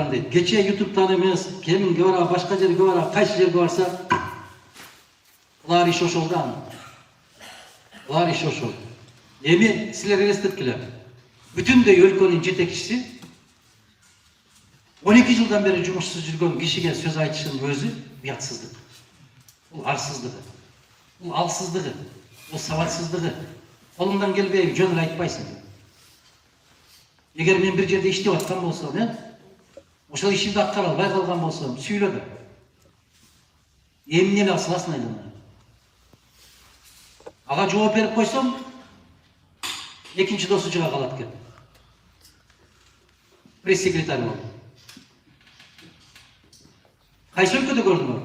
айтылган дейт. Кече YouTube'дан эмес, кеминге бара, башка жерге бара, кайсы жерге барса, булар иш ошол да. Булар иш ошол. Эми силер элестеткиле. Бүтүндөй өлкөнүн жетекчиси 12 жылдан бери жумушсуз жүргөн кишиге сөз айтышынын өзү уятсыздык. Бул арсыздыгы. Бул алсыздыгы. Бул сабатсыздыгы. Колуңдан келбей жөн эле айтпайсың. Эгер мен бир жерде иштеп аткан болсом, ошол ишимди аткара албай калган болсом, сүйлөгө. Эмне асыласың айдана. Ага жооп берип койсом, экинчи досу жыга калат экен. Пресс-секретарь болду. Кайсы өлкөдө көрдүңөр?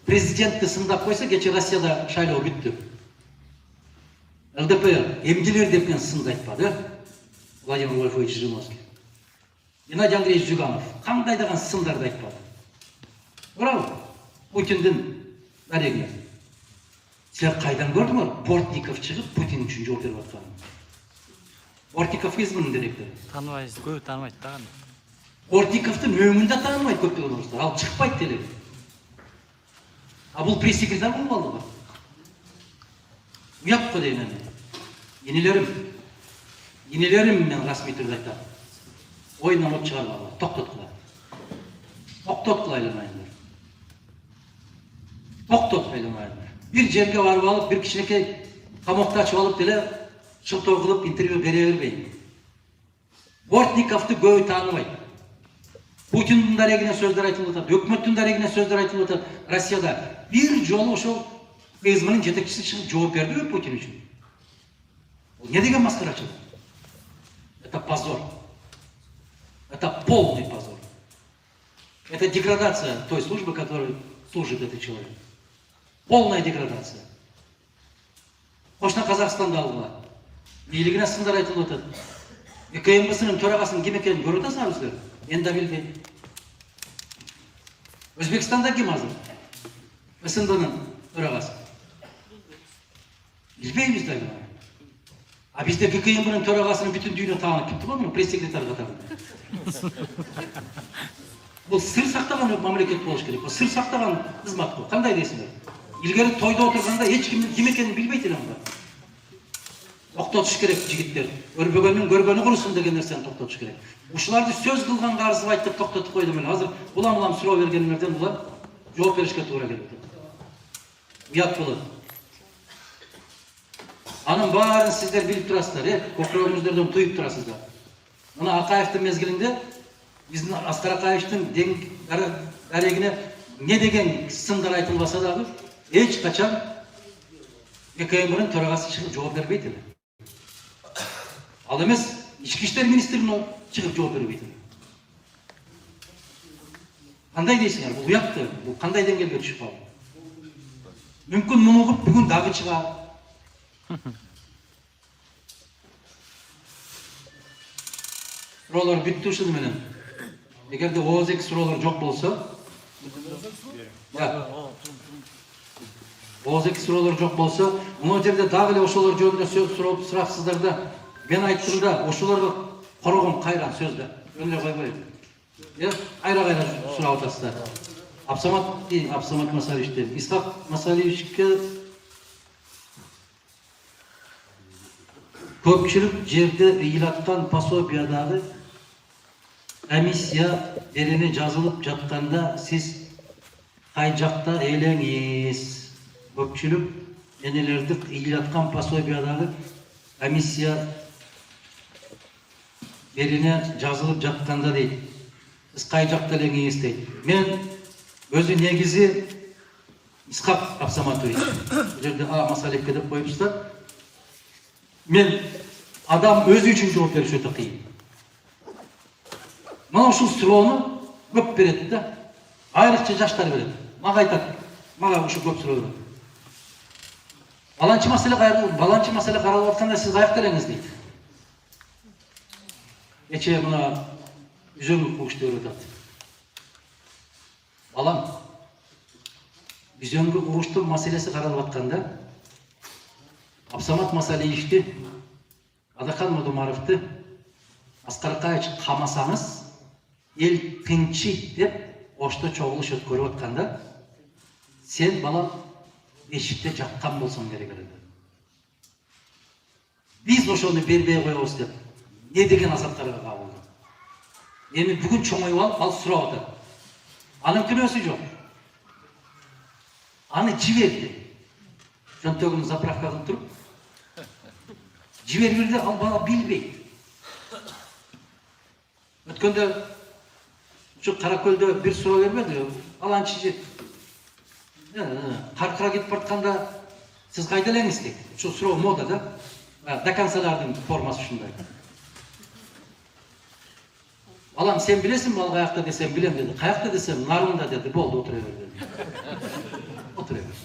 Президентти сындап койсо, кече Россияда шайлоо бүттү. ЛДПР эмдилер депкен сынды айтпады. Владимир Вольфович Жириновский. Геннадий Андреевич Жуганов кандай даган сындарды айтпады. Бирок Путиндин дарегине. Силер кайдан көрдүңөр? Бортников чыгып Путин үчүн жооп берип атканын. Бортников кызмынын директору. Тааныбайсыз, көп тааныбайт да. Бортниковдун өңүндө тааныбайт көптөгөн орустар. Ал чыкпайт деле. А бул пресс-секретарь болболду. Уят го дейм эми. Енелерим мен расмий түрдө айтам. Ойунан от чыгарбагыла, токтоткула. Токтоткула айламайдыңдар. Токтот айламайдыңдар. Бир жерге барып алып, бир кичинекей камакта ачып алып деле шылтоо кылып интервью бере бербейм. Бортниковду көбү тааныбайт. Путиндин дарегине сөздөр айтылып атат, өкмөттүн дарегине сөздөр айтылып атат. Россияда бир жолу ошол ФСБнын жетекчиси чыгып жооп бердиби Путин үчүн? Не деген маскарачылык? Это позор. Это полный позор. Это деградация той службы, которой служит этот человек. Полная деградация. Кошна Казахстанда алгыла. Бийлигине сындар айтылып атат. КМБСынын төрагасынын ким экенин көрүп атасыңарбы? Мен да билбейм. Өзбекстанда ким азыр? СНДнын төрагасы. Билбейбиз да. А бизде КМБнын төрагасынын бүтүн дүйнө таанып кетти го, пресс-секретарь катарында. Бул сыр сактаган мамлекет болуш керек. Бул сыр сактаган кызмат го. Кандай дейсиңер? Илгери тойдо отурганда эч ким экенин билбейт эле анда. Токтотуш керек жигиттер. Өрбөгөнүн көргөнү курусун деген нерсени токтотуш керек. Ушуларды сөз кылганга арзып айтып токтотуп койдум эле. Азыр улам суроо бергендерден булар жооп беришке туура келип атат. Уят болот. Анын баарын сиздер билип турасыздар, көкүрөгүңүздөрдөн туюп турасыздар. Мына Акаевдин мезгилинде биздин Аскар Акаевдин дарегине не деген сындар айтылбаса дагы эч качан КМБнын төрагасы чыгып жооп бербейт эле. Ал эмес ички иштер министрине чыгып жооп бербейт эле. Кандай дейсиңер? Бул уятты. Бул кандай деңгээлге түшүп калды? Мүмкүн муну угуп бүгүн дагы чыга. Суроолор бүттү ушуну менен. Эгерде ооздеги суроолор жок болсо, ооздеги суроолор жок болсо, мына жерде дагы эле ошолор жөнүндө сөз сурапсыздар да, мен айттым да, ошолорго коргон кайран сөз да. Жөн эле койбойт. Кайра сурап атасыздар. Абсамат Масалевичтен. Исхак Масалевичке көпчүлүк жерде ыйлаткан пособиядагы комиссия берени жазылып жатканда сиз кай жакта элеңиз? Көпчүлүк энелерди ыйлаткан пособиядагы комиссия берени жазылып жатканда дейт. Сиз кай жакта элеңиз дейт. Мен өзү негизи Исхак Абсаматович. Бул жерде Масалевке деп коюпсуздар. Мен адам өзү үчүн жооп бериш өтө кыйын. Мына ушул суроону көп берет да. Айрыкча жаштар берет. Мага айтат. Мага ушу көп суроо берет. Баланчы маселе каралып атканда сиз каякта элеңиз дейт. Кечээ мына Үзөңгү кугуш деп атат. Балам, Үзөңгү кугуштун маселеси каралып атканда Абсамат Масалиевди, Адахан Мадумаровду, Аскар Акаевич камасаңыз, ел тынчыйт деп ошто чогулуш өткөрүп атканда сен балам эшикте жаткан болсоң керек эле. Биз ошону бербей коебуз деп не деген азаптарга кабылдык. Эми бүгүн чоңоюп алып ал сурап атат. Анын күнөөсү жок. Аны жиберди. Жөнтөгүн заправка кылып туруп жибербирди, ал бала билбейт. Өткөндө ушу Каракөлдө бир суроо бербеди. Аланчы каркыра кетип баратканда сиз кайда элеңиз дейт. Ушу суроо мода да. Доконцалардын формасы ушундай. Балам сен билесиңби ал каякта десем билем деди. Каякта десем нарында деди. Болду, отура бер деди. Отура бер.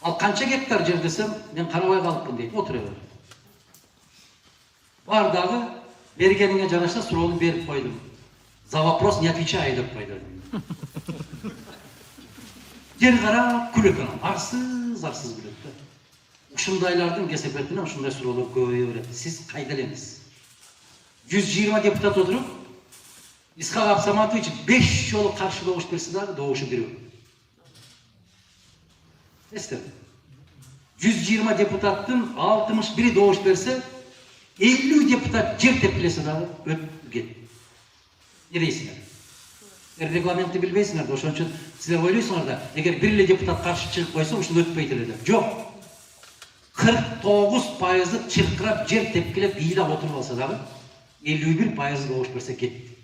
Ал канча гектар жер десем мен карабай калыпмын дейт. Отура бер. Бар дагы бергениңе жараша суроону берип койдум. За вопрос не отвечай деп койду. Жер карап күлөт анан. Арсыз күлөт да. Ушундайлардын кесепетинен ушундай суроолор көбөйө берет. Сиз кайда элеңиз? 120 депутат отуруп, Исхак Абсаматович 5 жолу каршы добуш берсе дагы добушу бирөө. Эстеп. 120 депутаттын 61 добуш берсе, 50 депутат жер тепкилесе дагы өтүп кет. Не дейсиңер? Регламентти билбейсиңер да, ошон үчүн силер ойлойсуңар да, эгер бир эле депутат каршы чыгып койсо, ушул өтпөйт эле деп. Жок. 49% чыркырап жер тепкилеп ыйлап отуруп алса дагы 51% добуш берсе кетти.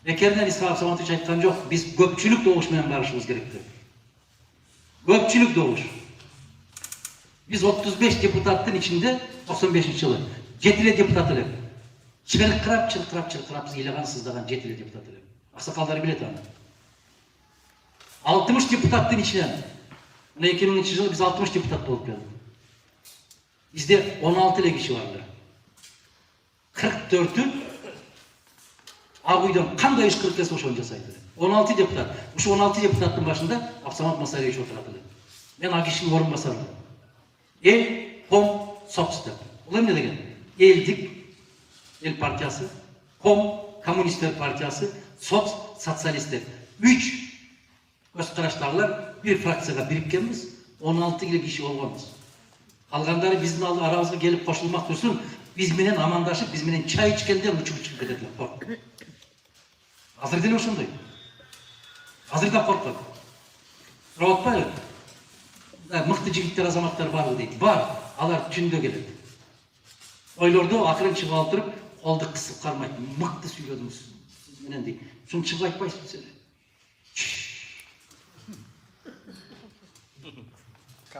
Бекерден Исхак Абсаматович айткан жок, биз көпчүлүк добуш менен барышыбыз керек деп. Көпчүлүк добуш. Биз 35 депутаттын ичинде 95-жылы 7 депутат элек. Чыркырап ыйлаган сыздаган 7 депутат элек. Аксакалдар билет аны. 60 депутаттын ичинен мына 2000-жылы биз 60 депутат болуп келдик. Бизде 16 эле киши барды. 44'ü Агуйдан кандай иш кылып келсе ошону жасайды. 16 депутат. Ушу 16 депутаттын башында Абсамат Масариевич отурат эле. Мен ал кишинин орун басармын. Эл, ком, соц деп. Бул эмне деген? Элдик, эл партиясы, ком, коммунисттер партиясы, соц, социалисттер. 3 көз караштагылар бир фракцияга бириккенбиз, 16 эле киши болгонбуз. Калгандары биздин арабызга келип кошулмак турсун, биз менен амандашып, биз менен чай ичкенде учуп чыгып кетет эле. Азыр деле ошондой. Азыр да коркот. Сурап атпайбы? Мыкты жигиттер, азаматтар барбы дейт. Бар, алар түндө келет. Ойлордо акырын чыгып алып туруп, колду кысып кармайт. Мыкты сүйлөдүңүз сиз менен дейт. Шуну чыгып айтпайсызбы силер?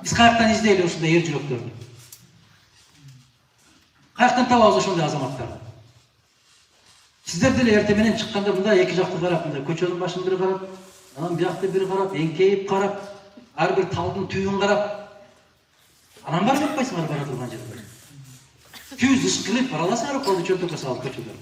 Биз каяктан издейли ушундай эр жүрөктөрдү? Каяктан табабыз ошондой азаматтарды? Сиздер деле эрте менен чыкканда мындай эки жакты карап, мындай көчөнүн башын бири карап, анан биякты бири карап, эңкейип карап, ар бир талдын түйүн карап, анан барып жатпайсыңар бара турган жерге. Түз ышкырып бара аласыңар, колду чөнтөккө салып көчөдө.